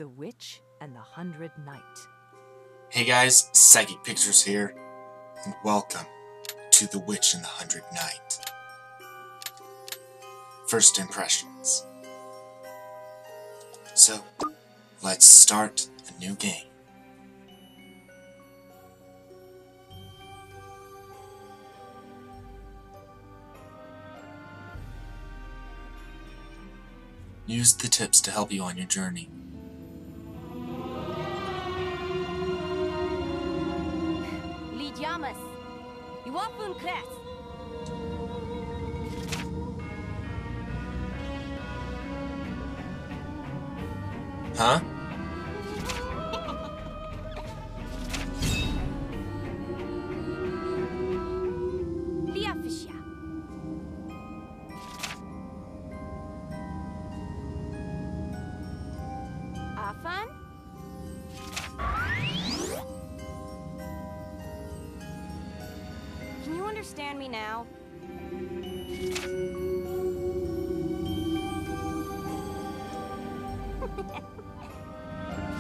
The Witch and the 100 Knight. Hey guys, Psychic Pictures here, and welcome to The Witch and the 100 Knight. First impressions. So, let's start a new game. Use the tips to help you on your journey. Yamas. Iwafun Kres. Huh? Liafisha. Afan? Can you understand me now?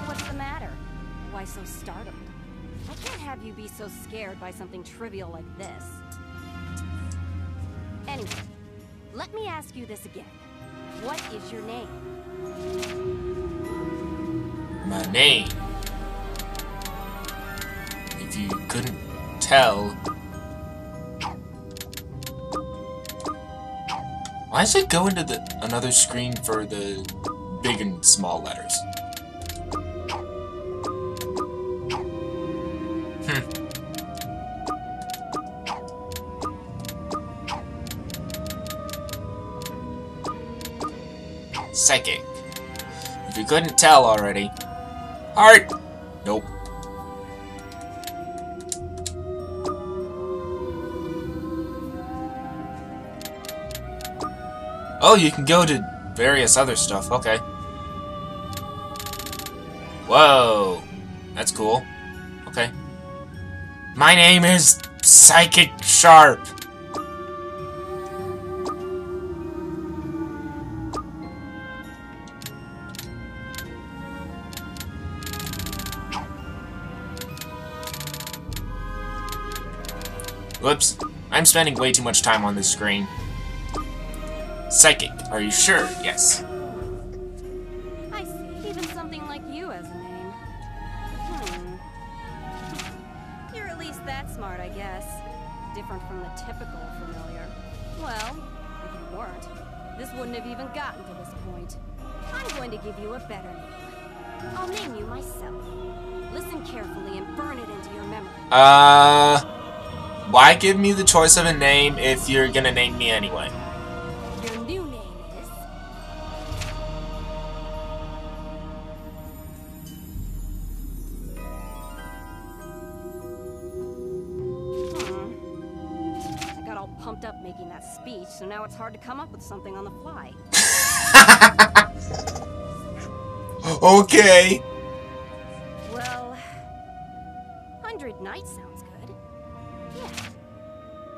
What's the matter? Why so startled? I can't have you be so scared by something trivial like this. Anyway, let me ask you this again. What is your name? My name? If you couldn't tell... Why does it go into another screen for the big and small letters? Psychic. If you couldn't tell already. Heart! Nope. Oh, you can go to various other stuff. Okay. Whoa. That's cool. Okay. My name is Psychic Sharp. Whoops. I'm spending way too much time on this screen. Psychic, are you sure? Yes. I see. Even something like you has a name. You're at least that smart, I guess. Different from the typical familiar. Well, if you weren't, this wouldn't have even gotten to this point. I'm going to give you a better name. I'll name you myself. Listen carefully and burn it into your memory. Why give me the choice of a name if you're gonna name me anyway? Your new name is... I got all pumped up making that speech, so now it's hard to come up with something on the fly. Okay. Well, 100 Knight sounds good. Yeah.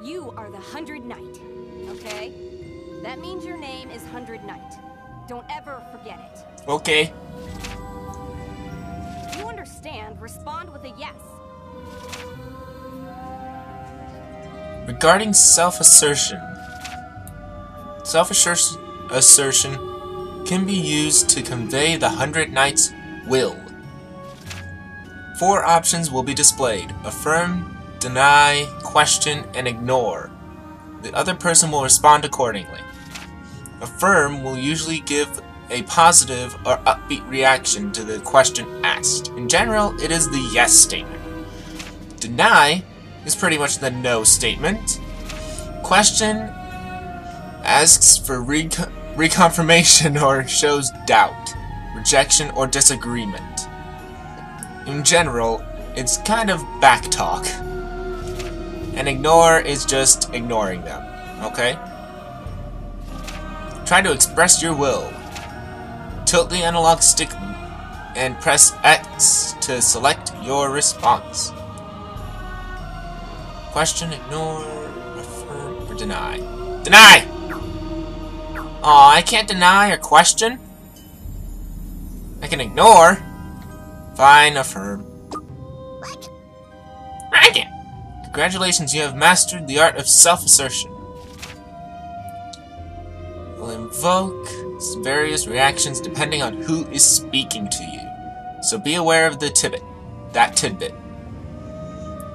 You are the 100 Knight, okay? That means your name is 100 Knight. Don't ever forget it. Okay. If you understand, respond with a yes. Regarding self-assertion. Self-assertion can be used to convey the 100 Knight's will. 4 options will be displayed: affirm, deny, question, and ignore. The other person will respond accordingly. Affirm will usually give a positive or upbeat reaction to the question asked. In general, it is the yes statement. Deny is pretty much the no statement. Question asks for reconfirmation or shows doubt, rejection, or disagreement. In general, it's kind of back talk. And ignore is just ignoring them, okay? Try to express your will. Tilt the analog stick and press X to select your response. Question, ignore, affirm, or deny. Deny! Aw, I can't deny or question? I can ignore. Fine, affirm. Right. Congratulations, you have mastered the art of self-assertion. Will invoke various reactions depending on who is speaking to you. So be aware of that tidbit.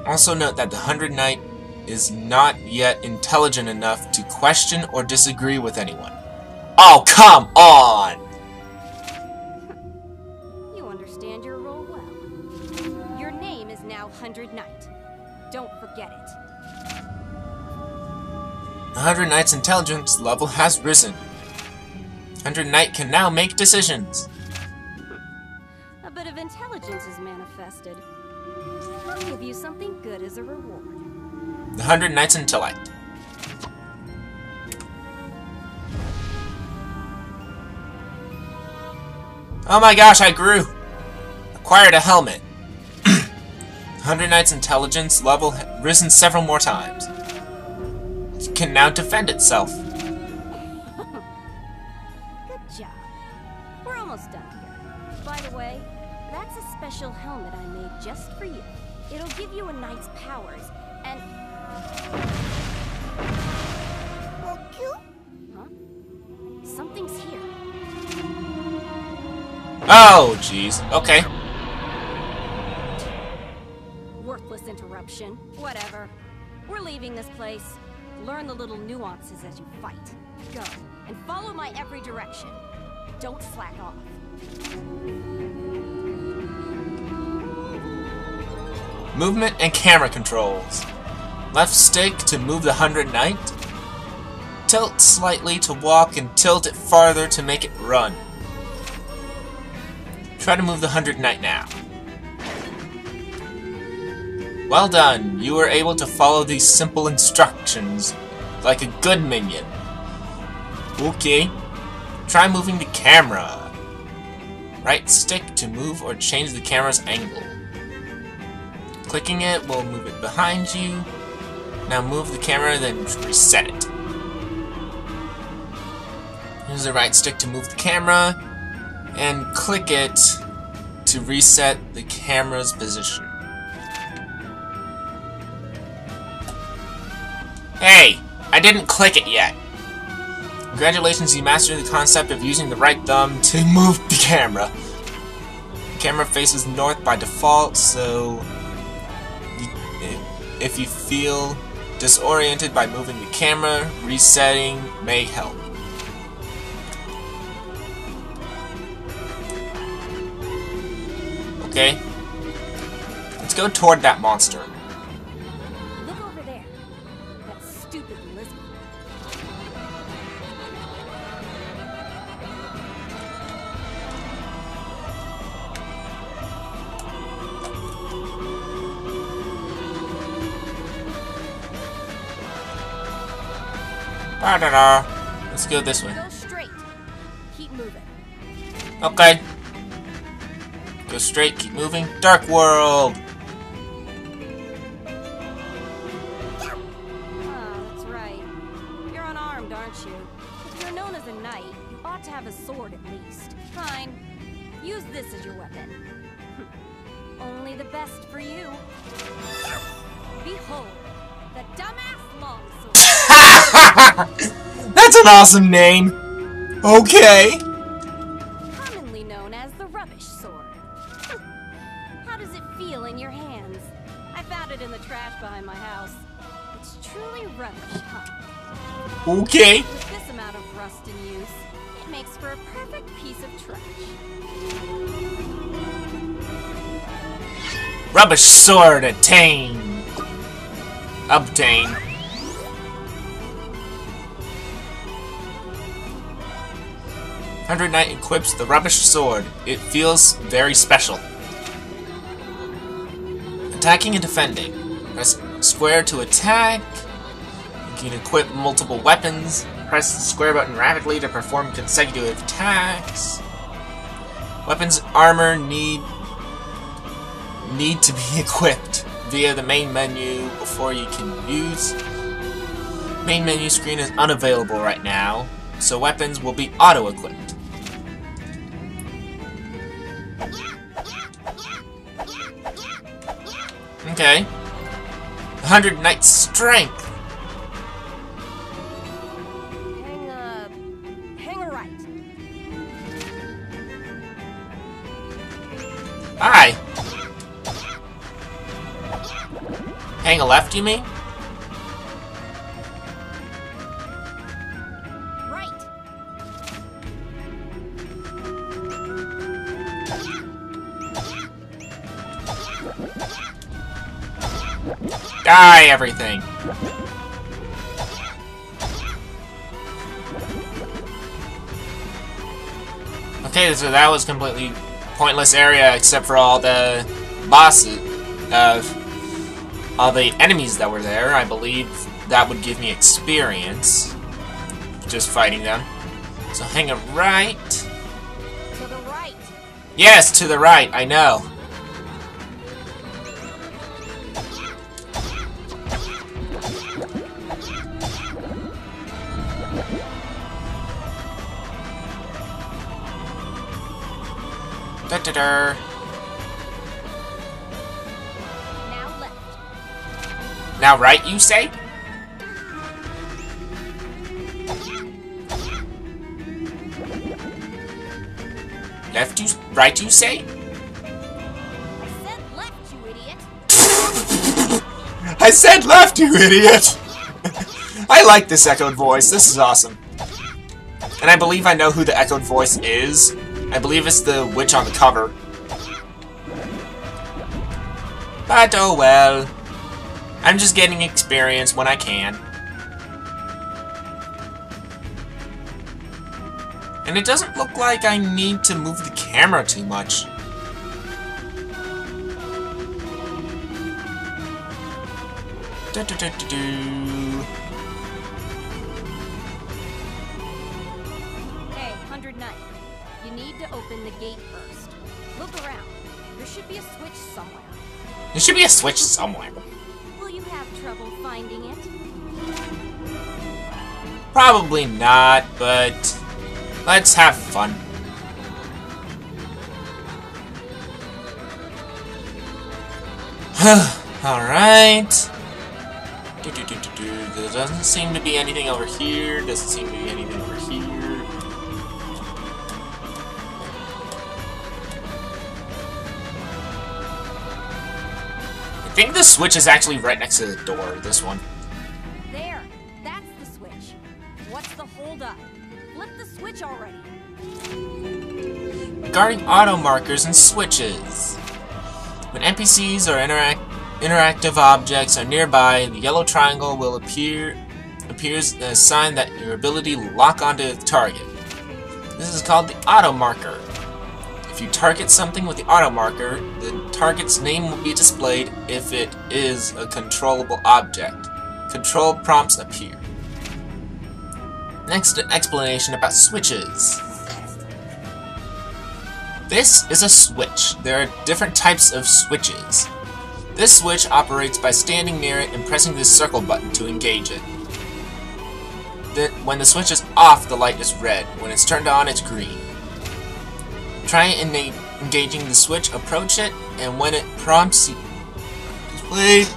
Also note that the 100 Knight is not yet intelligent enough to question or disagree with anyone. Oh, come on! You understand your role well. Your name is now 100 Knight. Don't forget it. The 100 Knight's intelligence level has risen. 100 Knight can now make decisions. A bit of intelligence is manifested. I'll give you something good as a reward. The 100 Knight's intellect. Oh my gosh, I grew! Acquired a helmet. 100 Knight's intelligence level has risen several more times. It can now defend itself. Good job. We're almost done here. By the way, that's a special helmet I made just for you. It'll give you a knight's powers, and... Huh? Something's here. Oh, jeez. Okay. Worthless interruption. Whatever. We're leaving this place. Learn the little nuances as you fight. Go, and follow my every direction. Don't slack off. Movement and camera controls. Left stick to move the 100 Knight. Tilt slightly to walk and tilt it farther to make it run. Try to move the 100 Knight now. Well done. You were able to follow these simple instructions like a good minion. Okay. Try moving the camera. Right stick to move or change the camera's angle. Clicking it will move it behind you. Now move the camera, then reset it. Use the right stick to move the camera, and click it to reset the camera's position. Hey! I didn't click it yet! Congratulations, you mastered the concept of using the right thumb to move the camera. The camera faces north by default, so if you feel disoriented by moving the camera, resetting may help. Okay. Let's go toward that monster. Look over there. That stupid lizard. Da-da-da. Let's go this way. Go straight. Keep moving. Okay. Go straight, keep moving. Dark World! Ah, that's right. You're unarmed, aren't you? If you're known as a knight, you ought to have a sword at least. Fine. Use this as your weapon. Only the best for you. Behold, the dumbass longsword. That's an awesome name! Okay! Commonly known as the rubbish sword. How does it feel in your hands? I found it in the trash behind my house. It's truly rubbish, huh? Okay. With this amount of rust in use, it makes for a perfect piece of trash. Rubbish sword attained. Obtained. Hundred Knight equips the rubbish sword. It feels very special. Attacking and defending. Press square to attack. You can equip multiple weapons. Press the square button rapidly to perform consecutive attacks. Weapons armor need to be equipped via the main menu before you can use. Main menu screen is unavailable right now, so weapons will be auto-equipped. Okay. 100 Knight Strength. Hang a right. Hi. Hang a left, you mean? Right. Die, everything. Okay, so that was completely pointless area except for all the bosses, all the enemies that were there. I believe that would give me experience just fighting them. So hang a right. To the right. Yes, to the right, I know. Da-da-da. Now left. Now right, you say? Left, you... Right, you say? I said left, you idiot. I said left, you idiot! I like this echoed voice. This is awesome. And I believe I know who the echoed voice is. I believe it's the witch on the cover. But oh well. I'm just getting experience when I can. And it doesn't look like I need to move the camera too much. Do-do-do-do-do. Hey, 100 Knight. You need to open the gate first. Look around. There should be a switch somewhere. There should be a switch somewhere. Will you have trouble finding it? Probably not, but let's have fun. Alright. There doesn't seem to be anything over here. Doesn't seem to be anything over here. I think the switch is actually right next to the door, this one. There. That's the switch. What's the holdup? Flip the switch already. Regarding auto markers and switches. When NPCs or interactive objects are nearby, the yellow triangle will appears a sign that your ability will lock onto the target. This is called the auto marker. If you target something with the auto marker, the target's name will be displayed if it is a controllable object. Control prompts appear. Next, an explanation about switches. This is a switch. There are different types of switches. This switch operates by standing near it and pressing the circle button to engage it. When the switch is off, the light is red. When it's turned on, it's green. Try engaging the switch, approach it, and when it prompts you... Wait.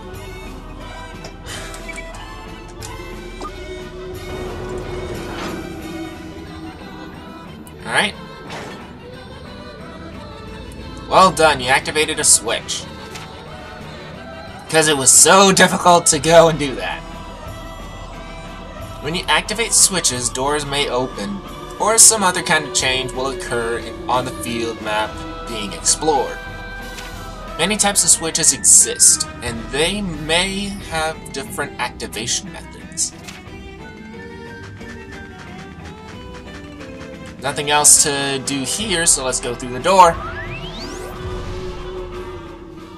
Alright. Well done, you activated a switch. Because it was so difficult to go and do that. When you activate switches, doors may open, or some other kind of change will occur on the field map being explored. Many types of switches exist, and they may have different activation methods. Nothing else to do here, so let's go through the door.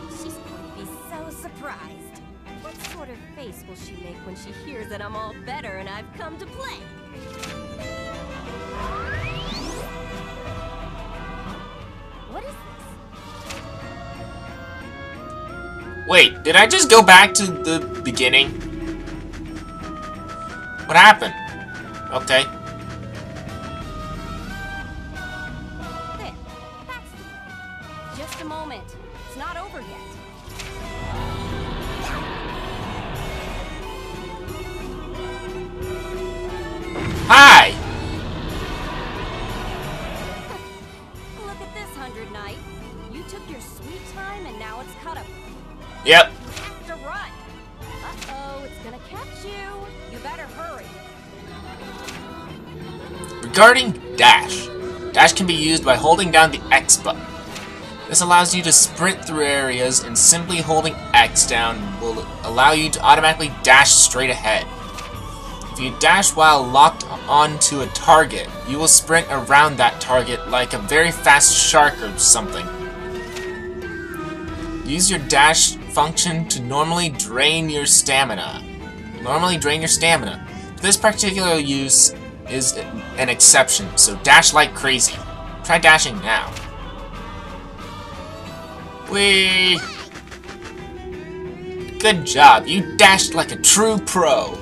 She's going to be so surprised. What sort of face will she make when she hears that I'm all better and I've come to play? What is this? Wait, did I just go back to the beginning? What happened? Okay. There. That's the way. Just a moment. It's not over yet. Yep. You have to run. Uh-oh, it's gonna catch you. You better hurry. Regarding dash. Dash can be used by holding down the X button. This allows you to sprint through areas, and simply holding X down will allow you to automatically dash straight ahead. If you dash while locked onto a target, you will sprint around that target like a very fast shark or something. Use your dash function to normally drain your stamina. This particular use is an exception, so dash like crazy. Try dashing now. Whee! Good job, you dashed like a true pro.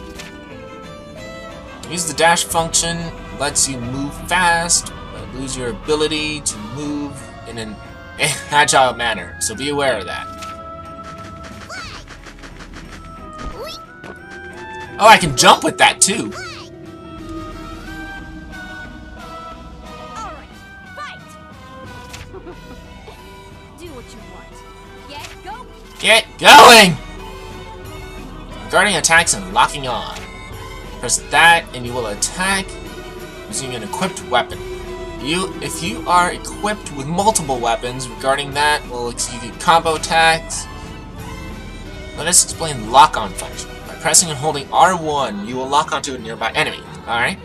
Use the dash function, lets you move fast, but lose your ability to move in an agile manner, so be aware of that. Oh, I can jump with that too. Alright, fight! Do what you want. Get go! Get going! Regarding attacks and locking on. Press that and you will attack using an equipped weapon. If you are equipped with multiple weapons, regarding that will execute combo attacks. Let us explain the lock-on function. By pressing and holding R1, you will lock onto a nearby enemy. Alright?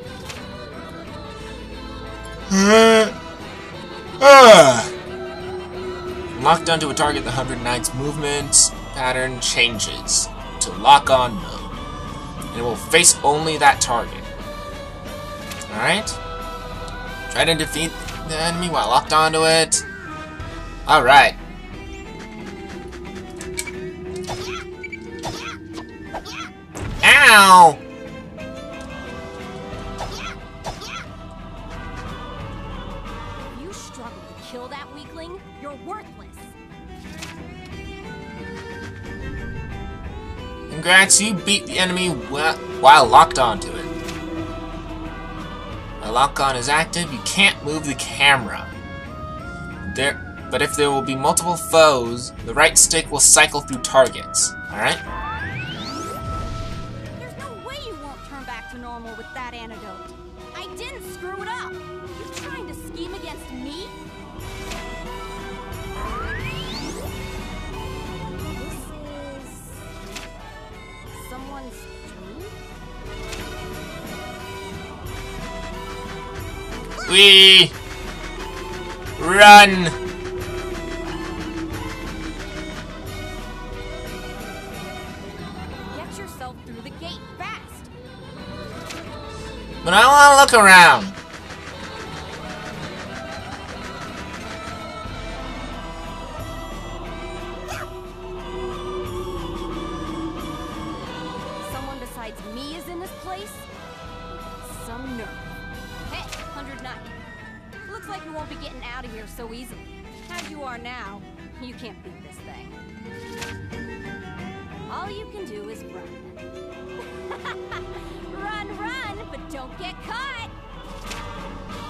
Locked onto a target, the 100 Knights movement pattern changes to lock-on mode. And it will face only that target. Alright? Try to defeat the enemy while locked onto it. Alright. Ow! If you struggle to kill that weakling, you're worthless. Congrats, you beat the enemy while locked onto it. While lock-on is active, you can't move the camera. But if there will be multiple foes, the right stick will cycle through targets. Alright? There's no way you won't turn back to normal with that antidote. I didn't screw it up. You trying to scheme against me? This is someone's dream? Whee! Run! Get yourself through the gate fast. But I want to look around. Someone besides me is in this place? Some nerve. Hey, 100 Knight. Looks like you won't be getting out of here so easily. As you are now, you can't beat this thing. All you can do is run. Run, but don't get caught!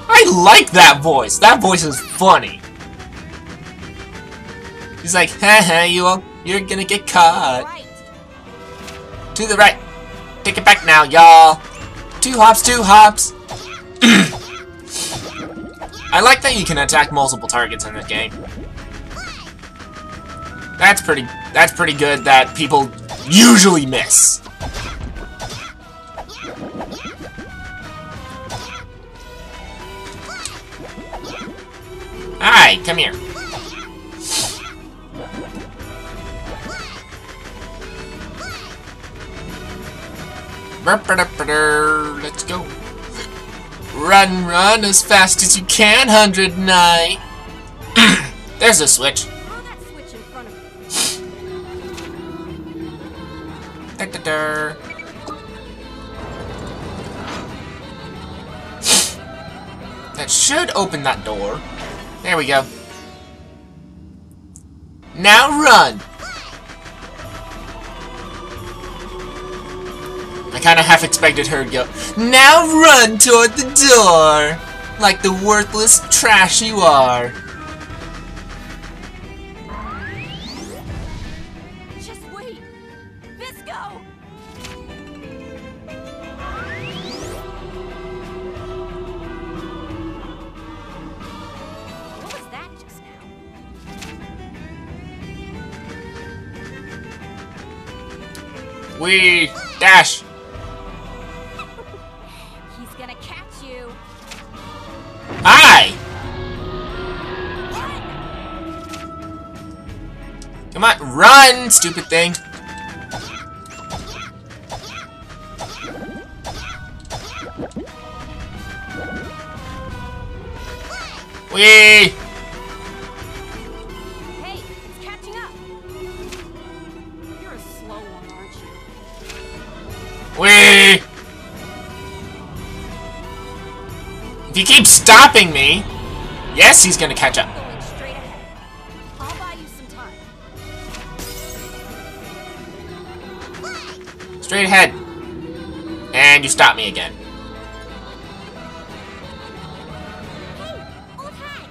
I like that voice. That voice is funny. He's like, haha, you're gonna get caught. Right. To the right. Take it back now, y'all. 2 hops, 2 hops. I like that you can attack multiple targets in this game. That's pretty good that people usually miss. Hi, come here. Let's go. Run as fast as you can, 100 Knight. There's a switch. Throw that switch in front of me. Da-da-da. That should open that door. There we go. Now run! I kinda half expected her to go, now run toward the door! Like the worthless trash you are. Wee! Dash! He's gonna catch you. Hi! Come on, run, stupid thing! Wee! Hey, it's catching up. You're a slow one, aren't you? Wee! If you keep stopping me, yes, he's gonna catch up. Going straight ahead. I'll buy you some time. Straight ahead. And you stop me again. Hey, old hag,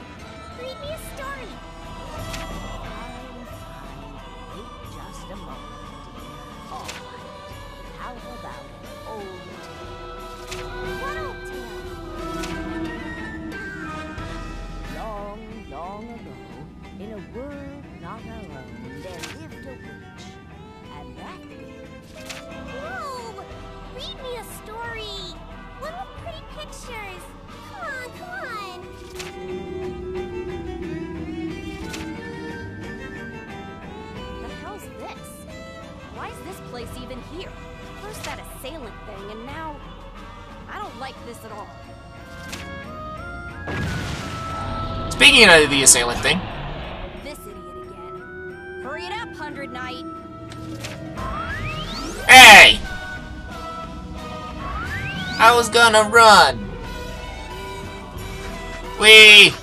read me a story. Wait just a moment. All right. How about an old What old tale? Long, long ago, in a world not our own, there lived a witch. And that witch... Whoa! Read me a story. One with pretty pictures. Come on, come on. The hell's this? Why is this place even here? First that assailant thing, and now... I don't like this at all. Speaking of the assailant thing, This idiot again. Hurry it up, 100 Knight. hey! I was gonna run. Wee!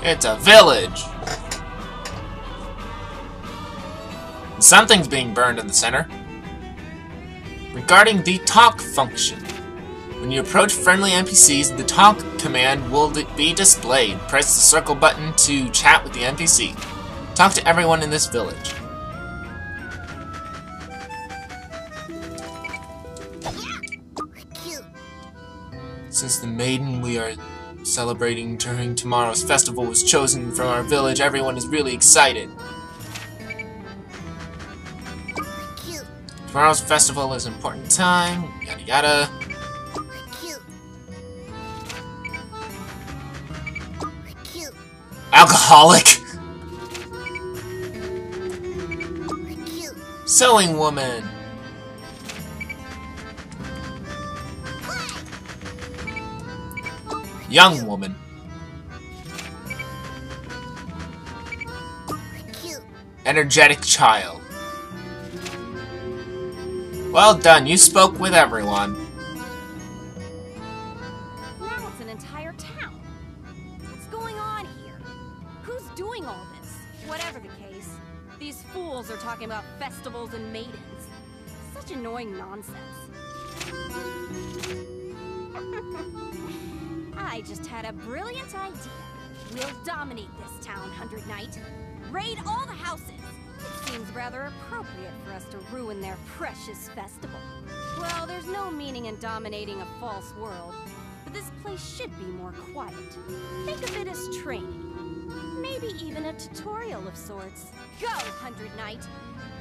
It's a village. Something's being burned in the center. Regarding the talk function. When you approach friendly NPCs, the talk command will be displayed. Press the circle button to chat with the NPC. Talk to everyone in this village. Since the maiden we are celebrating during tomorrow's festival was chosen from our village, everyone is really excited. Tomorrow's festival is an important time, yada yada. Alcoholic! Sewing woman! Young woman. Energetic child. Well done, you spoke with everyone. Now it's an entire town. What's going on here? Who's doing all this? Whatever the case, these fools are talking about festivals and maidens. Such annoying nonsense. I just had a brilliant idea. We'll dominate this town, 100 Knight. Raid all the houses. It seems rather appropriate for us to ruin their precious festival. Well, there's no meaning in dominating a false world, but this place should be more quiet. Think of it as training. Maybe even a tutorial of sorts. Go, 100 Knight!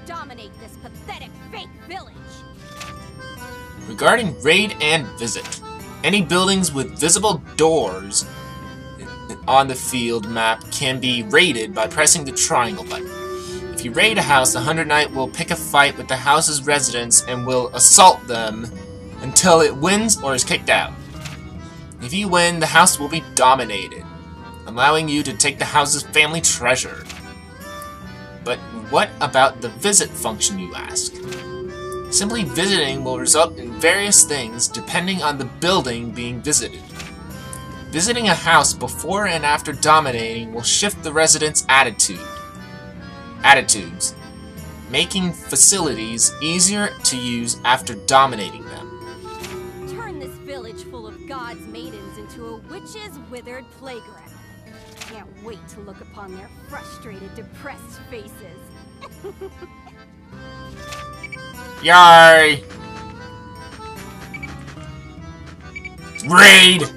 Dominate this pathetic fake village! Regarding raid and visit. Any buildings with visible doors on the field map can be raided by pressing the triangle button. If you raid a house, the 100 Knight will pick a fight with the house's residents and will assault them until it wins or is kicked out. If you win, the house will be dominated. allowing you to take the house's family treasure. But what about the visit function, you ask? Simply visiting will result in various things depending on the building being visited. Visiting a house before and after dominating will shift the residents' attitudes, making facilities easier to use after dominating them. Turn this village full of God's maidens into a witch's withered playground. Can't wait to look upon their frustrated, depressed faces. Yay! Raid!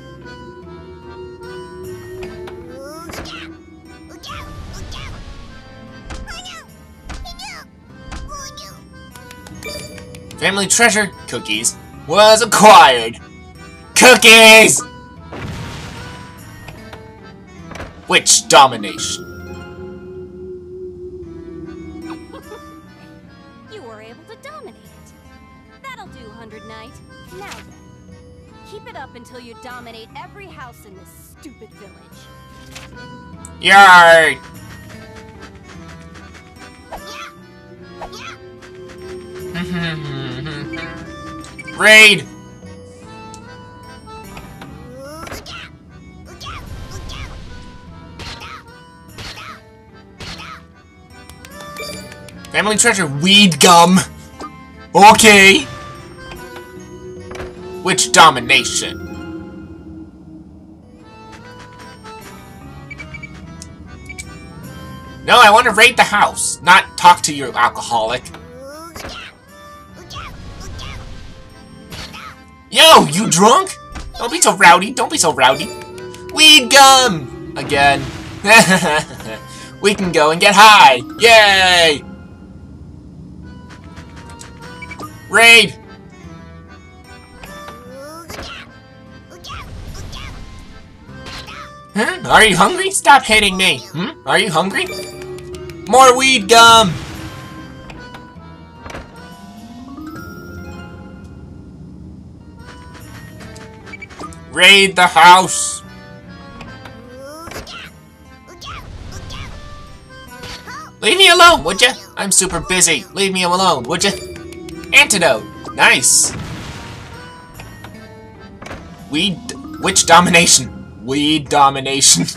Family treasure, cookies, was acquired. Cookies! Witch domination. You were able to dominate it. That'll do, 100 Knight. Now then, keep it up until you dominate every house in this stupid village. Yay! Raid! Family treasure, weed gum. Okay. Witch domination. No, I want to raid the house, not talk to your alcoholic. Yo, you drunk? Don't be so rowdy, don't be so rowdy. Weed gum! Again. We can go and get high! Yay! Raid! Are you hungry? Stop hitting me! Are you hungry? More weed gum! Raid the house! Leave me alone, would ya? I'm super busy. Leave me alone, would ya? Antidote. Nice. Witch domination. Weed domination.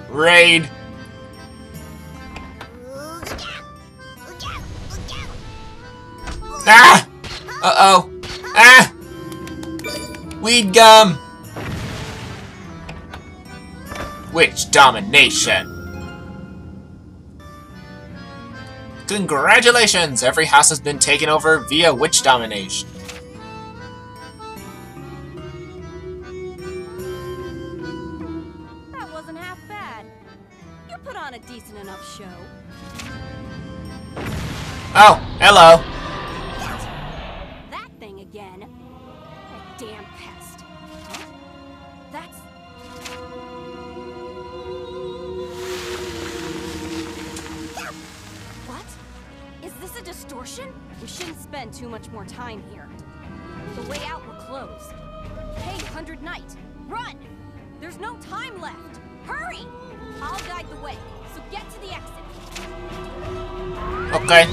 Raid. Ah! Uh-oh. Ah! Weed gum! Witch domination! Congratulations! Every house has been taken over via witch domination. That wasn't half bad. You put on a decent enough show. Oh, hello. That thing again. That damn pest. Huh? That's... What? Is this a distortion? We shouldn't spend too much more time here. The way out will close. Hey, 100 Knight, run! There's no time left. Hurry! I'll guide the way, so get to the exit. Okay.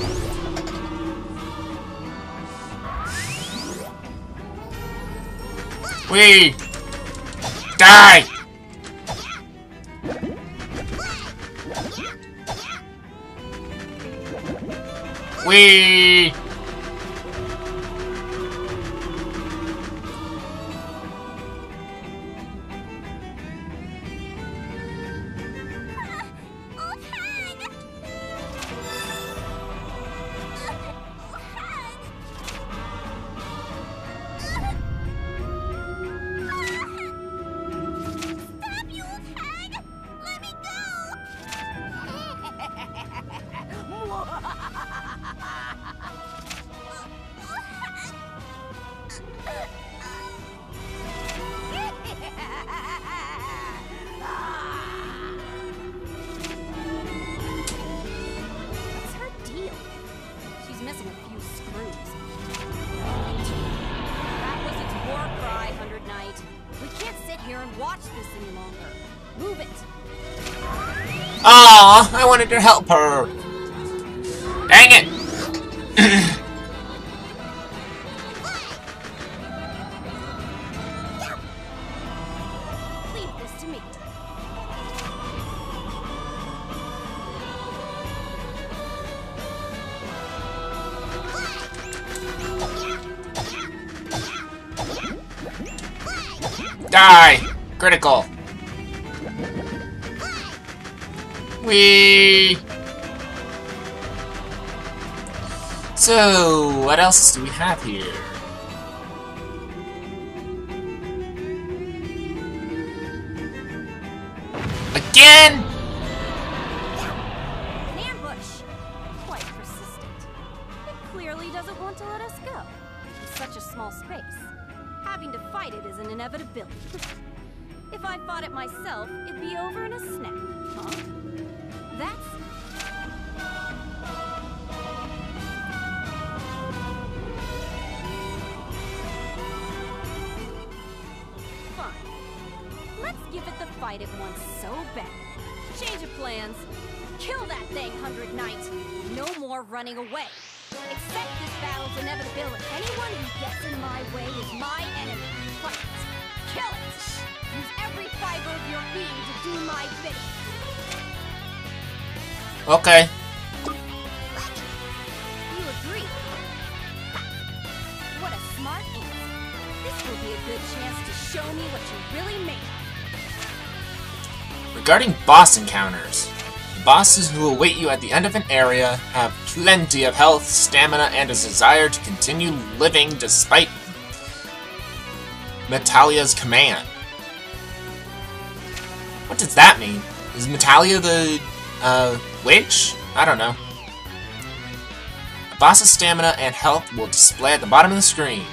We die. We Aw, I wanted to help her. Dang it! Leave this to me. Die! Critical. Whee! So, what else do we have here? Again? An ambush. Quite persistent. It clearly doesn't want to let us go. In such a small space. Having to fight it is an inevitability. If I fought it myself, it'd be over in a snap, huh? That's... fine. Let's give it the fight it wants so bad. Change of plans. Kill that thing, 100 Knight. No more running away. Accept this battle's inevitability. Anyone who gets in my way is my enemy. Fight it. Kill it. Use every fiber of your being to do my bidding. Okay. You agree? What a smart answer. This will be a good chance to show me what you're really made of. Regarding boss encounters, the bosses who await you at the end of an area have plenty of health, stamina, and a desire to continue living despite Metalia's command. What does that mean? Is Metalia the, witch? I don't know. The boss's stamina and health will display at the bottom of the screen.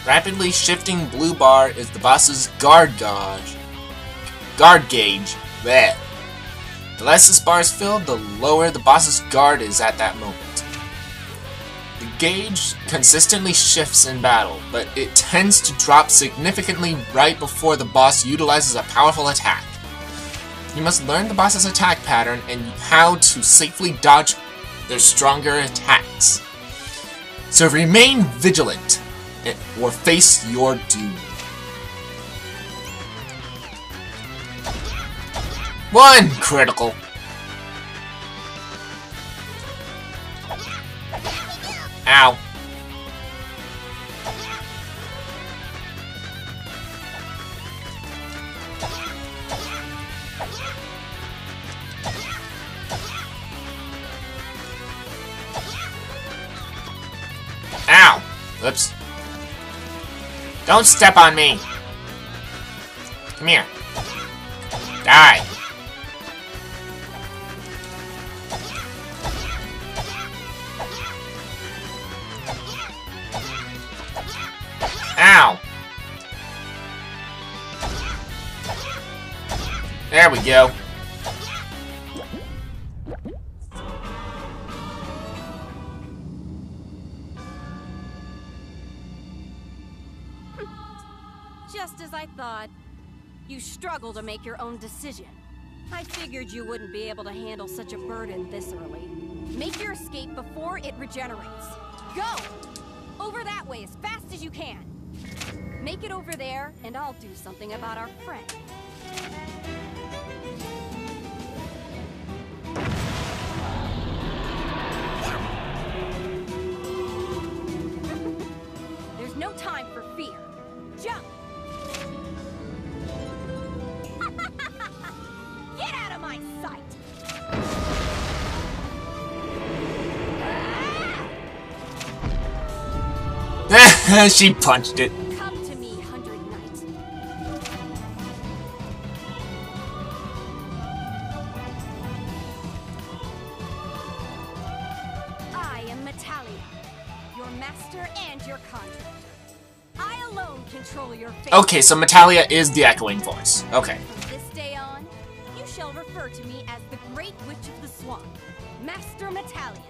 Rapidly shifting blue bar is the boss's guard gauge. Bleh. The less this bar is filled, the lower the boss's guard is at that moment. The gauge consistently shifts in battle, but it tends to drop significantly right before the boss utilizes a powerful attack. You must learn the boss's attack pattern and how to safely dodge their stronger attacks. So remain vigilant, or face your doom. One critical. Ow. Ow. Oops. Don't step on me. Come here. Die. Ow! There we go. Just as I thought. You struggle to make your own decision. I figured you wouldn't be able to handle such a burden this early. Make your escape before it regenerates. Go! Over that way as fast as you can. Make it over there, and I'll do something about our friend. There's no time for fear. Jump! Get out of my sight! She punched it. Come to me, 100 Knight. I am Metalia, your master and your contractor. I alone control your fate. Okay, so Metalia is the echoing voice. Okay. From this day on, you shall refer to me as the Great Witch of the Swamp, Master Metalia.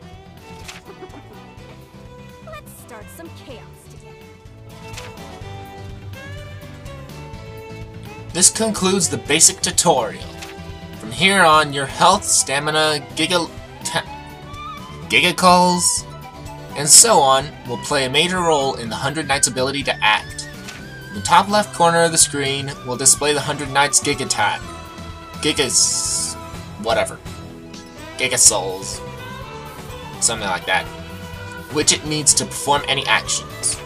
Let's start some chaos together. This concludes the basic tutorial. From From here on, your health, stamina, gigacalls, and so on will play a major role in the 100 Knights' ability to act. The top left corner of the screen will display the 100 Knights' Gig Attack. Whatever. Gigasouls. Something like that. Which it needs to perform any actions.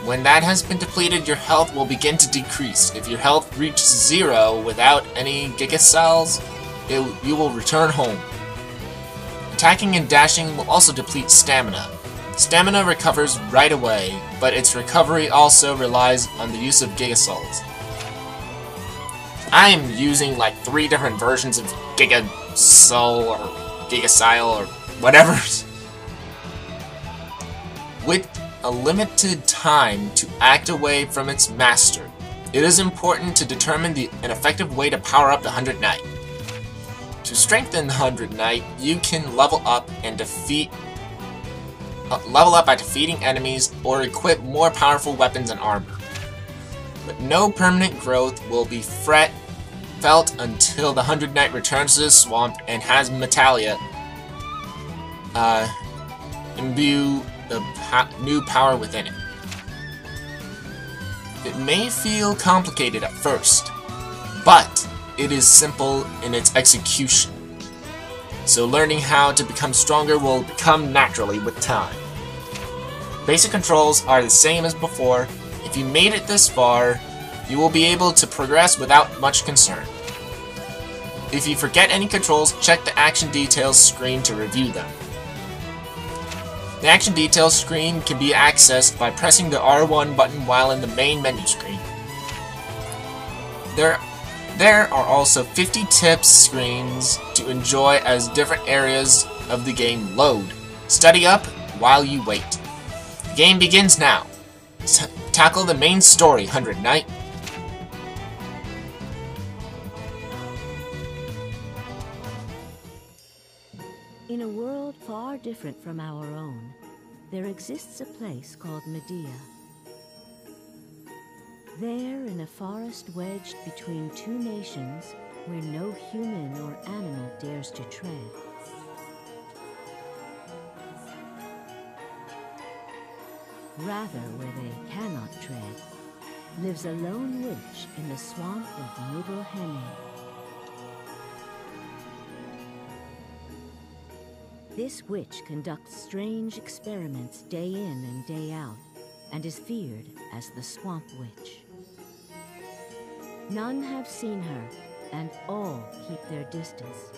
When that has been depleted, your health will begin to decrease. If your health reaches 0 without any Gigasouls, you will return home. Attacking and dashing will also deplete stamina. Stamina recovers right away, but its recovery also relies on the use of Gigasouls. I am using like 3 different versions of Gigasoul or Gigasile or whatever. With a limited time to act away from its master, it is important to determine an effective way to power up the 100 Knight. To strengthen the 100 Knight, you can level up by defeating enemies or equip more powerful weapons and armor. But no permanent growth will be felt until the 100 Knight returns to the swamp and has Metalia imbue the new power within it. It may feel complicated at first, but it is simple in its execution. So learning how to become stronger will come naturally with time. Basic controls are the same as before. If you made it this far, you will be able to progress without much concern. If you forget any controls, check the action details screen to review them. The action details screen can be accessed by pressing the R1 button while in the main menu screen. There are also 50 tips screens to enjoy as different areas of the game load. Study up while you wait. The game begins now. Tackle the main story, 100 Knight. In a world far different from our own, there exists a place called Medea. There, in a forest wedged between 2 nations, where no human or animal dares to tread, rather where they cannot tread, lives a lone witch in the swamp of Nibelheim. This witch conducts strange experiments day in and day out, and is feared as the Swamp Witch. None have seen her, and all keep their distance.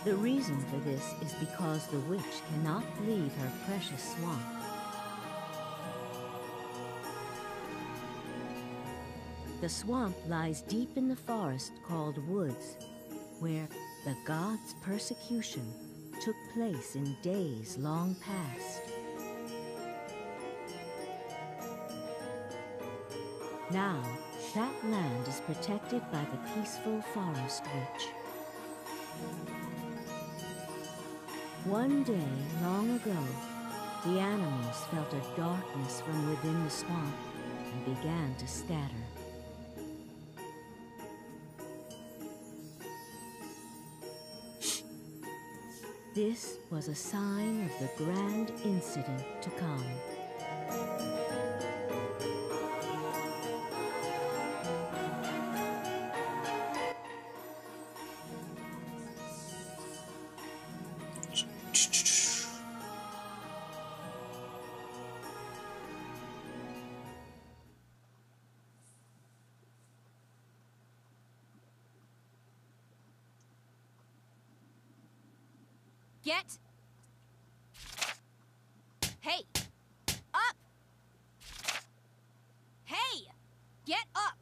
The reason for this is because the witch cannot leave her precious swamp. The swamp lies deep in the forest called Woods, where the gods' persecution took place in days long past. Now, that land is protected by the peaceful Forest Witch. One day, long ago, the animals felt a darkness from within the swamp and began to scatter. This was a sign of the grand incident to come. Get... Hey! Up! Hey! Get up!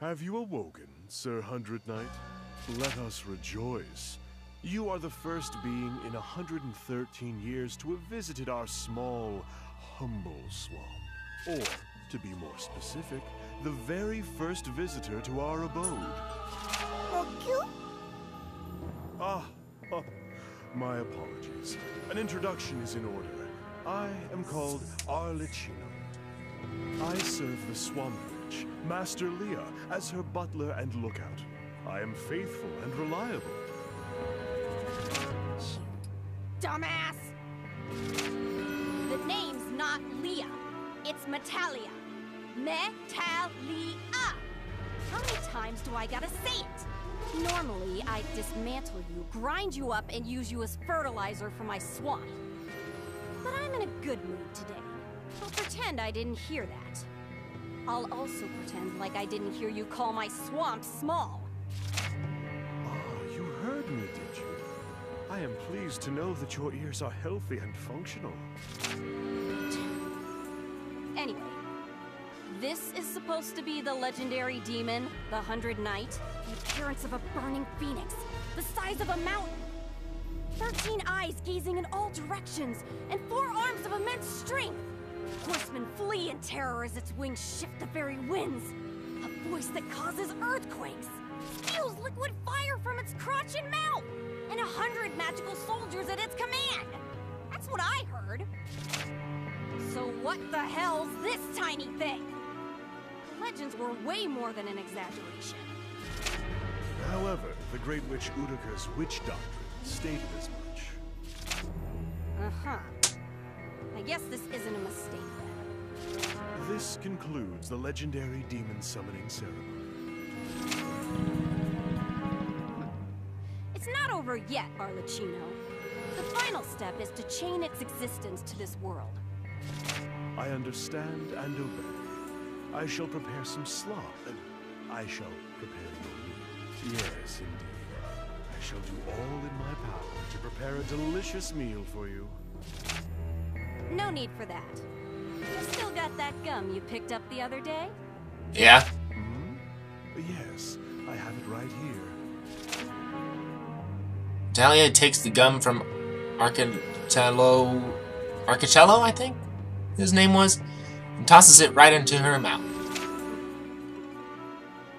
Have you awoken, Sir 100 Knight? Let us rejoice. You are the first being in 113 years to have visited our small, humble swamp. Or, to be more specific, the very first visitor to our abode. My apologies. An introduction is in order. I am called Arlecchino. I serve the Swamp Witch, Master Leah, as her butler and lookout. I am faithful and reliable. Dumbass! The name's not Leah. It's Metalia. Metalia! How many times do I gotta say it? Normally, I'd dismantle you, grind you up, and use you as fertilizer for my swamp. But I'm in a good mood today. I'll pretend I didn't hear that. I'll also pretend like I didn't hear you call my swamp small. You heard me, did you? I am pleased to know that your ears are healthy and functional. Anyway, this is supposed to be the legendary demon, the 100 Knight, the appearance of a burning phoenix, the size of a mountain. 13 eyes gazing in all directions, and 4 arms of immense strength. Horsemen flee in terror as its wings shift the very winds. A voice that causes earthquakes. Spews liquid fire from its crotch and mouth. And 100 magical soldiers at its command. That's what I heard. So what the hell's this tiny thing? The legends were way more than an exaggeration. However, the Great Witch Udica's witch doctrine stated as much. Uh-huh. I guess this isn't a mistake then. This concludes the legendary demon summoning ceremony. It's not over yet, Arlecchino. The final step is to chain its existence to this world. I understand and obey. I shall prepare some slop, and I shall prepare your meal. Yes, indeed. I shall do all in my power to prepare a delicious meal for you. No need for that. You still got that gum you picked up the other day? Yeah. Yes, I have it right here. Dahlia takes the gum from Archicello, I think his name was, and tosses it right into her mouth.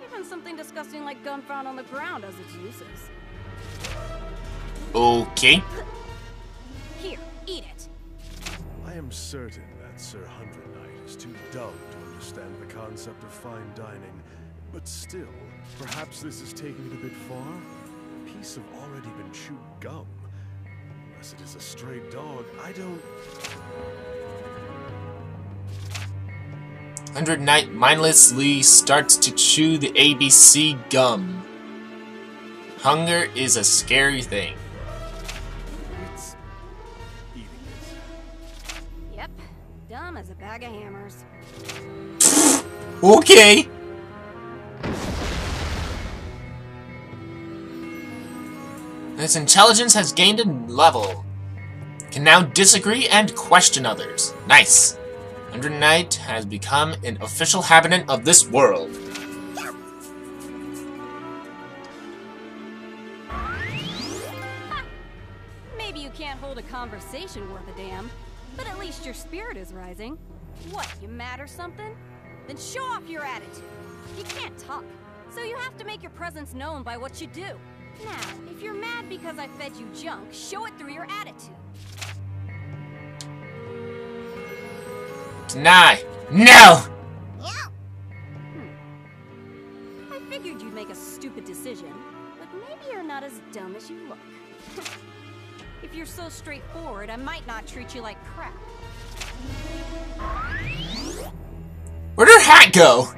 Even something disgusting like gum found on the ground has its uses. Okay. Here, eat it. I am certain that Sir Hundred Knight is too dumb to understand the concept of fine dining, but still, perhaps this is taking it a bit far? A piece of already been chewed gum. Unless it is a stray dog, I don't... 100 Knight mindlessly starts to chew the ABC gum. Hunger is a scary thing. It's... eating it. Yep, dumb as a bag of hammers. Okay. Its intelligence has gained a level. Can now disagree and question others. Nice. 100 Knight has become an official habitant of this world. Maybe you can't hold a conversation worth a damn, but at least your spirit is rising. What, you mad or something? Then show off your attitude. You can't talk, so you have to make your presence known by what you do. Now, if you're mad because I fed you junk, show it through your attitude. Deny. No! I figured you'd make a stupid decision, but maybe you're not as dumb as you look. If you're so straightforward, I might not treat you like crap. Where'd her hat go?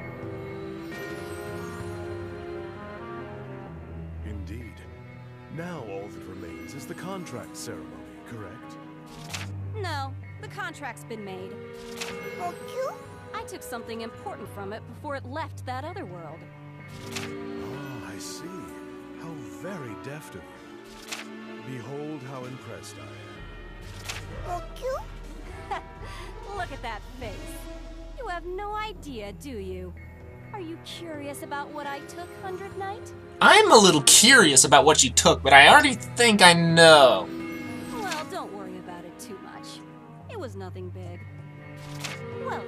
Indeed. Now all that remains is the contract ceremony, correct? No, the contract's been made. I took something important from it before it left that other world. Ah, I see. How very deft of you. Behold how impressed I am. Look at that face. You have no idea, do you? Are you curious about what I took, 100 Knight? I'm a little curious about what you took, but I already think I know. Well, don't worry about it too much. It was nothing big. Well,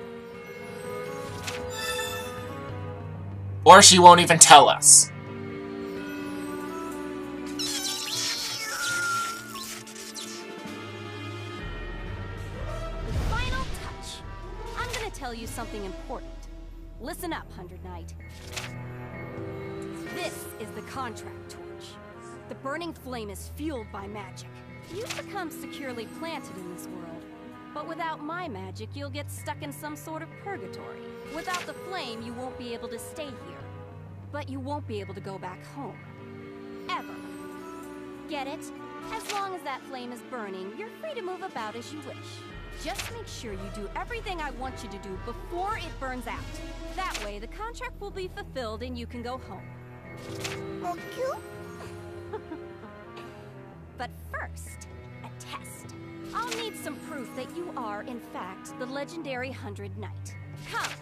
Or she won't even tell us. final touch. I'm gonna tell you something important. Listen up, 100 Knight. This is the contract torch. The burning flame is fueled by magic. You've become securely planted in this world. But without my magic, you'll get stuck in some sort of purgatory. Without the flame, you won't be able to stay here. But you won't be able to go back home. Ever. Get it? As long as that flame is burning, you're free to move about as you wish. Just make sure you do everything I want you to do before it burns out. That way, the contract will be fulfilled and you can go home. Okay. But first, a test. I'll need some proof that you are, in fact, the legendary 100 Knight. Come.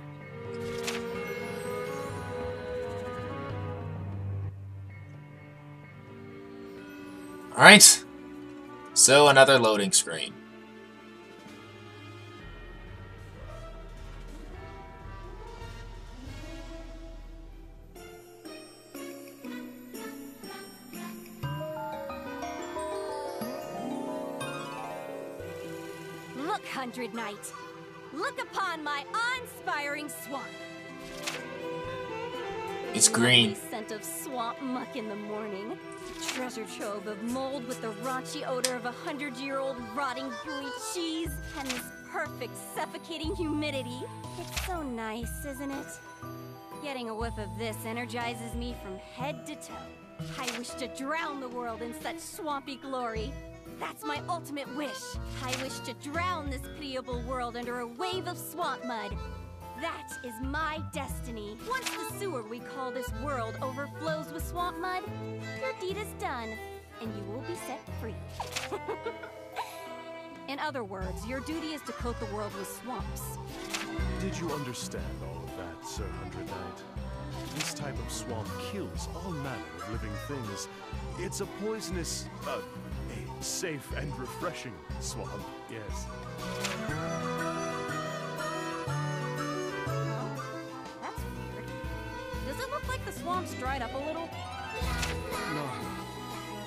Alright. So, another loading screen. Look, 100 Knight. Look upon my awe-inspiring swamp. It's green. Lovely scent of swamp muck in the morning. Treasure trove of mold with the raunchy odor of 100-year-old rotting gooey cheese. And this perfect suffocating humidity. It's so nice, isn't it? Getting a whiff of this energizes me from head to toe. I wish to drown the world in such swampy glory. That's my ultimate wish. I wish to drown this pitiable world under a wave of swamp mud. That is my destiny. Once the sewer we call this world overflows with swamp mud, your deed is done, and you will be set free. In other words, your duty is to coat the world with swamps. Did you understand all of that, Sir 100 Knight? This type of swamp kills all manner of living things. It's a poisonous, a safe and refreshing swamp, yes. That's weird. Does it look like the swamp's dried up a little? No.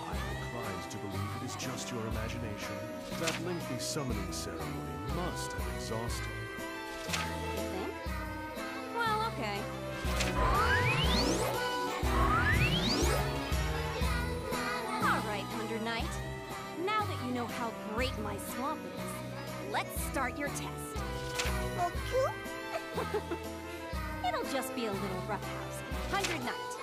I'm inclined to believe it is just your imagination. That lengthy summoning ceremony must have exhausted you. You think? Well, okay. Alright, 100 Knight. Now that you know how great my swamp is, let's start your test. Okay. It'll just be a little roughhouse. 100 Knight.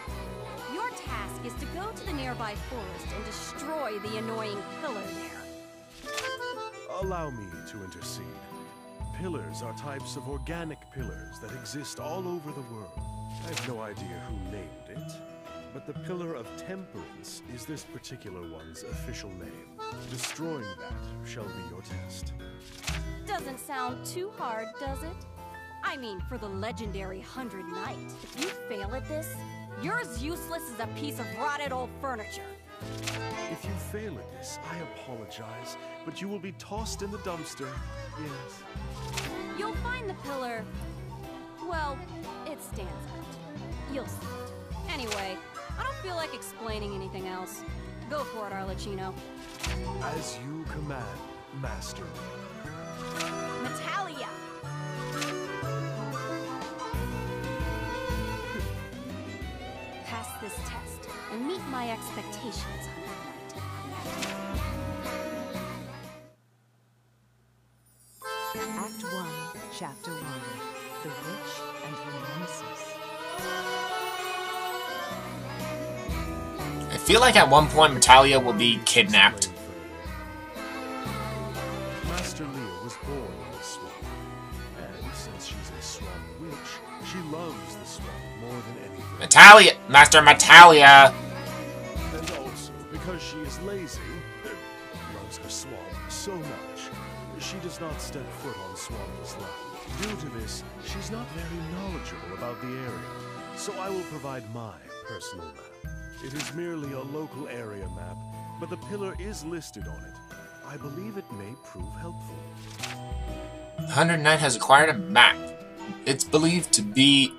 Your task is to go to the nearby forest and destroy the annoying pillar there. Allow me to intercede. Pillars are types of organic pillars that exist all over the world. I have no idea who named it, but the Pillar of Temperance is this particular one's official name. Destroying that shall be your test. Doesn't sound too hard, does it? I mean, for the legendary 100 Knight. If you fail at this, you're as useless as a piece of rotted old furniture. If you fail at this, I apologize, but you will be tossed in the dumpster. Yes. You'll find the pillar. Well, it stands out. You'll see it. Anyway, I don't feel like explaining anything else. Go for it, Arlecchino. As you command, Master. Natalia! Pass this test and meet my expectations, 100 Knight. Act 1, Chapter 1. The Witch and Her Nemesis. I feel like at one point Natalia will be kidnapped. Master Leah was born in the swamp, and since she's a swamp witch, she loves the swamp more than anything. Natalia! Master Natalia! And also, because she is lazy, loves her swamp so much, she does not step foot on Swampy's land. Due to this, she's not very knowledgeable about the area, so I will provide my personal map. It is merely a local area map, but the pillar is listed on it. I believe it may prove helpful. 100 Knight has acquired a map. It's believed to be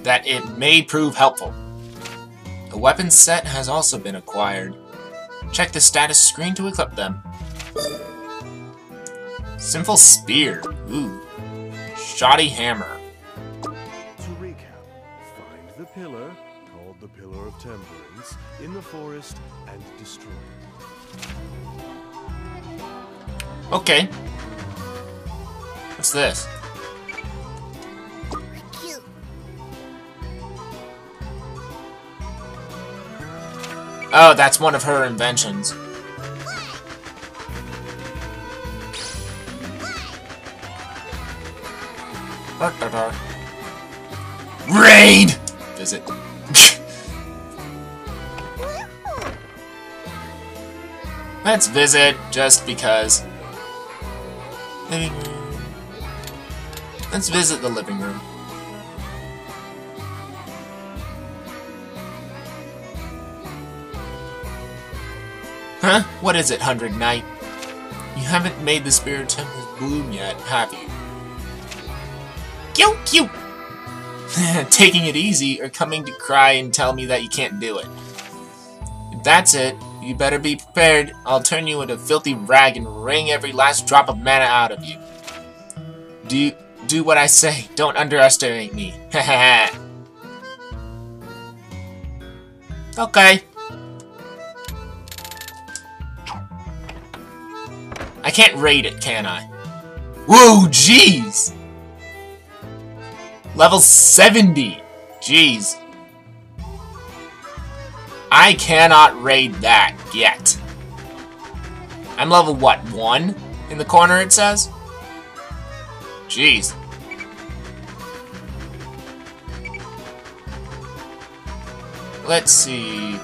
that it may prove helpful. A weapon set has also been acquired. Check the status screen to equip them. Sinful Spear. Ooh. Shoddy Hammer. To recap, find the pillar, called the Pillar of Temperance, in the forest and destroy it. Okay. What's this? Cute. Oh, that's one of her inventions. Raid! Visit. Let's visit just because. Living room. Let's visit the living room. Huh? What is it, 100 Knight? You haven't made the Spirit Temple bloom yet, have you? Cute, cute! Taking it easy or coming to cry and tell me that you can't do it. If that's it, you better be prepared. I'll turn you into a filthy rag and wring every last drop of mana out of you. Do what I say. Don't underestimate me. Okay. I can't raid it, can I? Whoa, jeez! Level 70! Jeez. I cannot raid that yet. I'm level, what, 1? In the corner it says? Jeez. Let's see.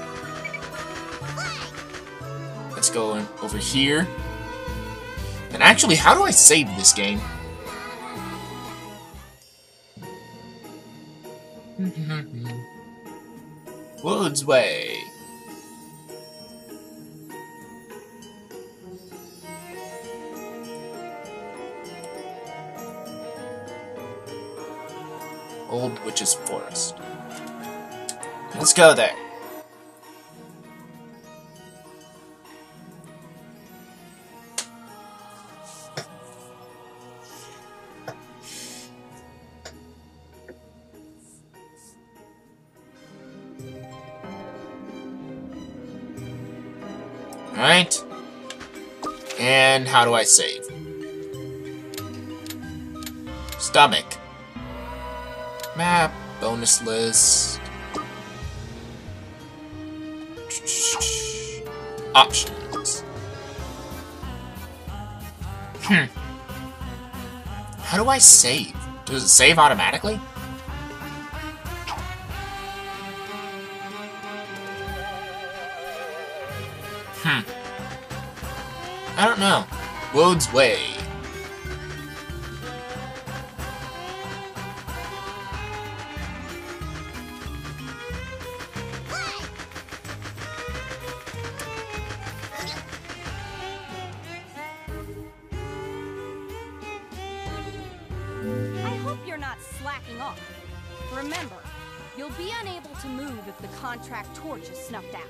Let's go over here. And actually, how do I save this game? Woods Way. Old Witch's Forest. Let's go there. Alright. And how do I save? Stomach. Map. Bonus list. Options. How do I save? Does it save automatically? I don't know. Wode's Way. I hope you're not slacking off. Remember, you'll be unable to move if the contract torch is snuffed out.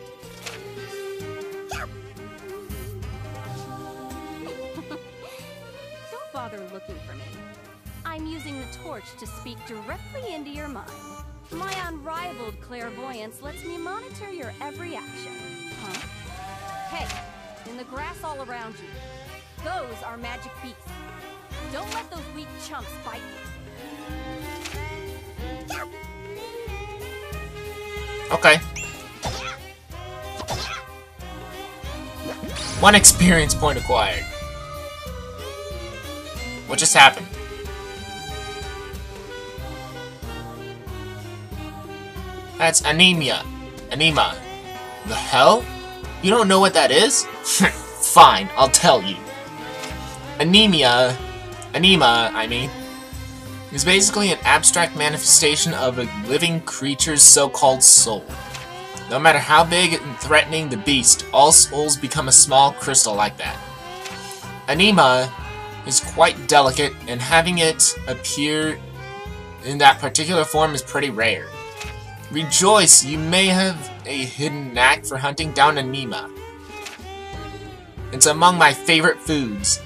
Don't bother looking for me. I'm using the torch to speak directly into your mind. My unrivaled clairvoyance lets me monitor your every action. Huh? Hey, in the grass all around you, those are magic beasts. Don't let those weak chumps bite you. Okay. 1 experience point acquired. What just happened? That's anemia. Anema. The hell? You don't know what that is? Fine, I'll tell you. Anema, I mean, is basically an abstract manifestation of a living creature's so-called soul. No matter how big and threatening the beast, all souls become a small crystal like that. Anima is quite delicate, and having it appear in that particular form is pretty rare. Rejoice, you may have a hidden knack for hunting down Anima. It's among my favorite foods.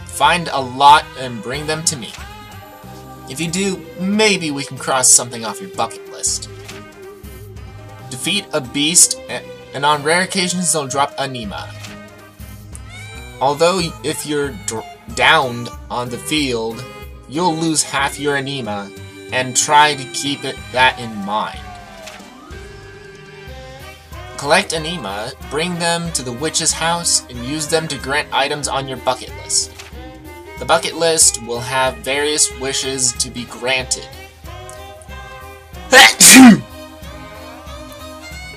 Find a lot and bring them to me. If you do, maybe we can cross something off your bucket list. Defeat a beast, and on rare occasions they'll drop Anima. Although if you're downed on the field, you'll lose half your Anima, and try to keep that in mind. Collect Anima, bring them to the witch's house, and use them to grant items on your bucket list. The bucket list will have various wishes to be granted.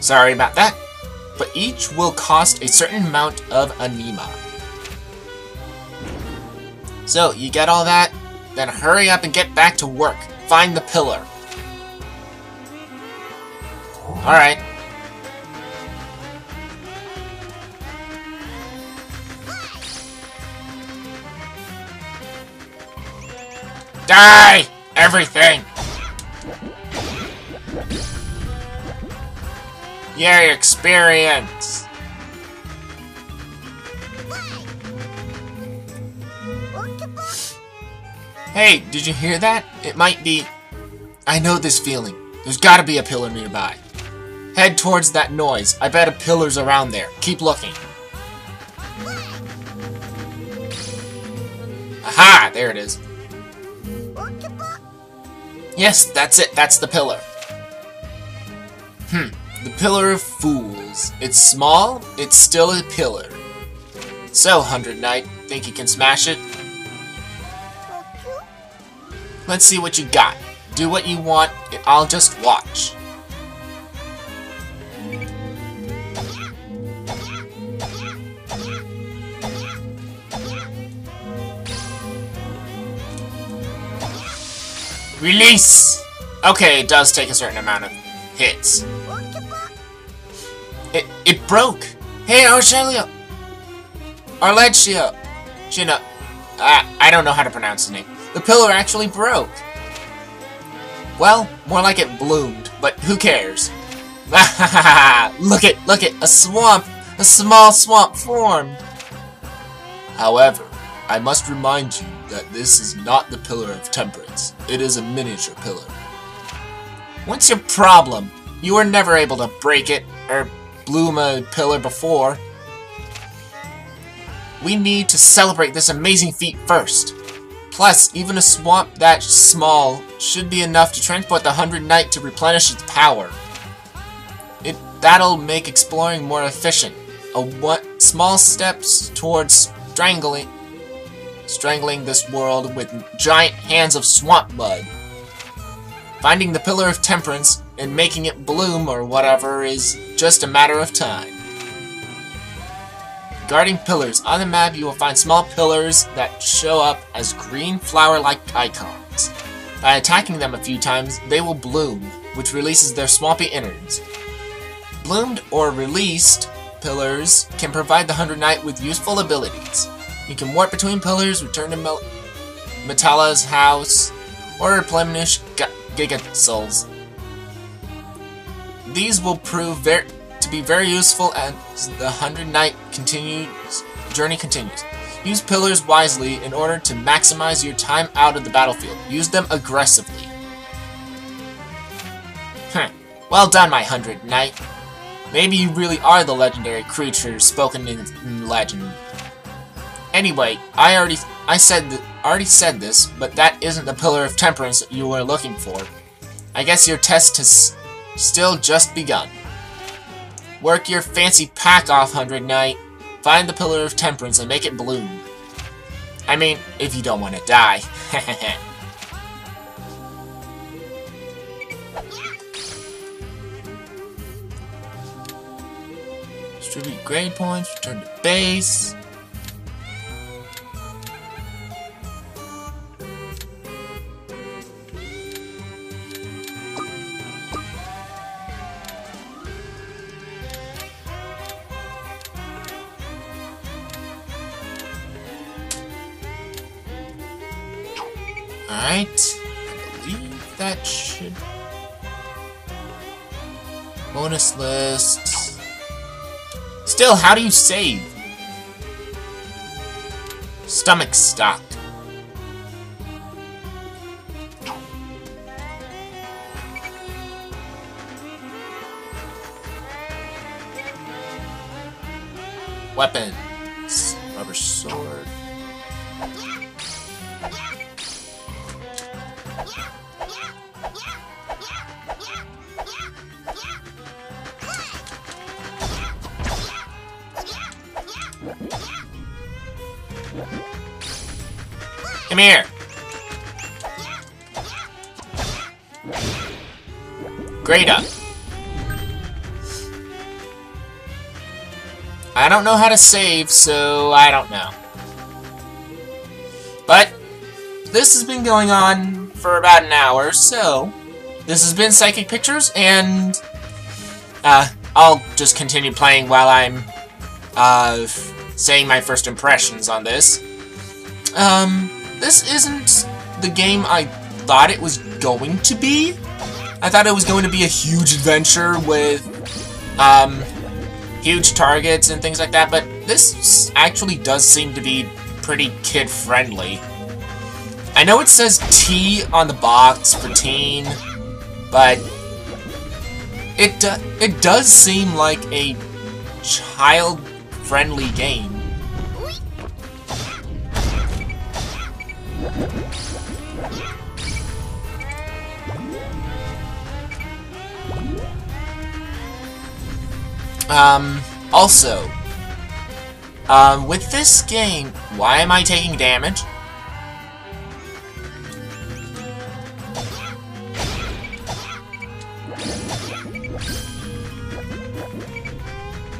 Sorry about that, but each will cost a certain amount of Anima. So, you get all that? Then hurry up and get back to work. Find the pillar. Alright. Die! Everything! Your experience! Hey, did you hear that? It might be... I know this feeling. There's gotta be a pillar nearby. Head towards that noise. I bet a pillar's around there. Keep looking. Aha! There it is. Yes, that's it. That's the pillar. The Pillar of Fools. It's small, it's still a pillar. So, 100 Knight, think you can smash it? Let's see what you got. Do what you want, I'll just watch. Release! Okay, it does take a certain amount of hits. It broke! Hey, Archelio! Arlecchio! Shino. I don't know how to pronounce the name. The pillar actually broke. Well, more like it bloomed, but who cares? Look it, a swamp! A small swamp formed! However, I must remind you that this is not the Pillar of Temperance. It is a miniature pillar. What's your problem? You were never able to break it, or bloom a pillar before. We need to celebrate this amazing feat first. Plus, even a swamp that small should be enough to transport the 100 Knight to replenish its power. That'll make exploring more efficient. Small steps towards strangling this world with giant hands of swamp mud. Finding the Pillar of Temperance and making it bloom or whatever is just a matter of time. Regarding pillars, on the map you will find small pillars that show up as green flower-like icons. By attacking them a few times, they will bloom, which releases their swampy innards. Bloomed or released pillars can provide the 100 Knight with useful abilities. You can warp between pillars, return to Metalla's house, or replenish Giga Souls. These will prove to be very useful as the 100 Knight journey continues. Use pillars wisely in order to maximize your time out of the battlefield. Use them aggressively. Well done, my 100 Knight. Maybe you really are the legendary creature spoken in legend. Anyway, I already said this, but that isn't the Pillar of Temperance that you were looking for. I guess your test has still just begun. Work your fancy pack off, 100 Knight. Find the Pillar of Temperance and make it bloom. I mean, if you don't want to die. Distribute grade points, return to base. Alright. I believe that should... Bonus list... Still, how do you save? Stomach stock. Weapons. Rubber sword. Come here. Grade up. I don't know how to save, so I don't know. But this has been going on for about an hour, so this has been Psychic Pictures, and I'll just continue playing while I'm saying my first impressions on this. This isn't the game I thought it was going to be. I thought it was going to be a huge adventure with huge targets and things like that, but this actually does seem to be pretty kid-friendly. I know it says T on the box for teen, but it does seem like a child-friendly game. Also, with this game, why am I taking damage?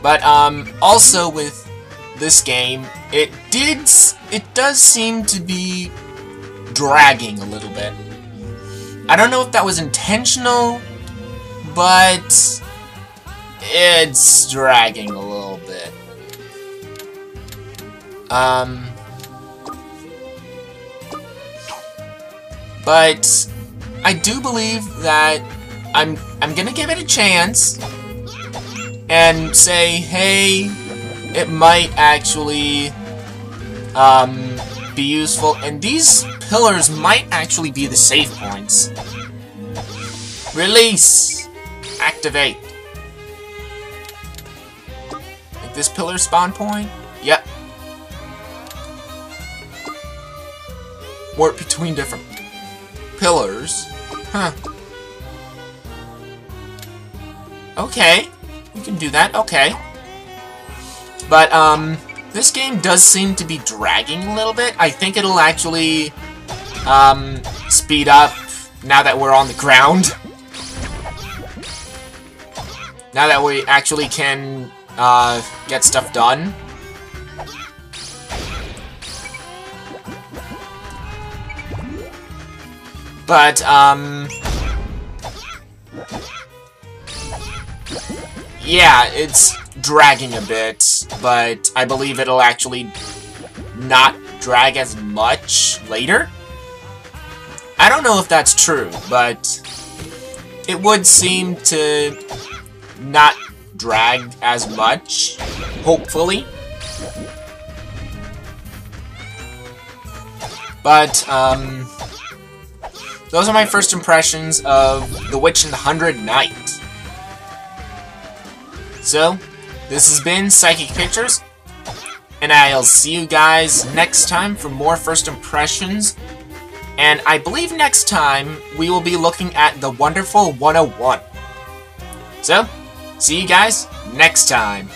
But, also with this game, it does seem to be dragging a little bit. I don't know if that was intentional, but it's dragging a little bit. But I do believe that I'm gonna give it a chance and say, hey, it might actually be useful, and these pillars might actually be the save points. Release! Activate. Like this pillar spawn point? Yep. Warp between different pillars. Huh. Okay. You can do that. Okay. But, this game does seem to be dragging a little bit. I think it'll actually, speed up now that we're on the ground. Now that we actually can, get stuff done. But, yeah, it's dragging a bit, but I believe it'll actually not drag as much later. I don't know if that's true, but it would seem to not drag as much, hopefully. But, those are my first impressions of The Witch and the 100 Knight. So, this has been Psychic Pictures, and I'll see you guys next time for more first impressions. And I believe next time we will be looking at The Wonderful 101. So, see you guys next time.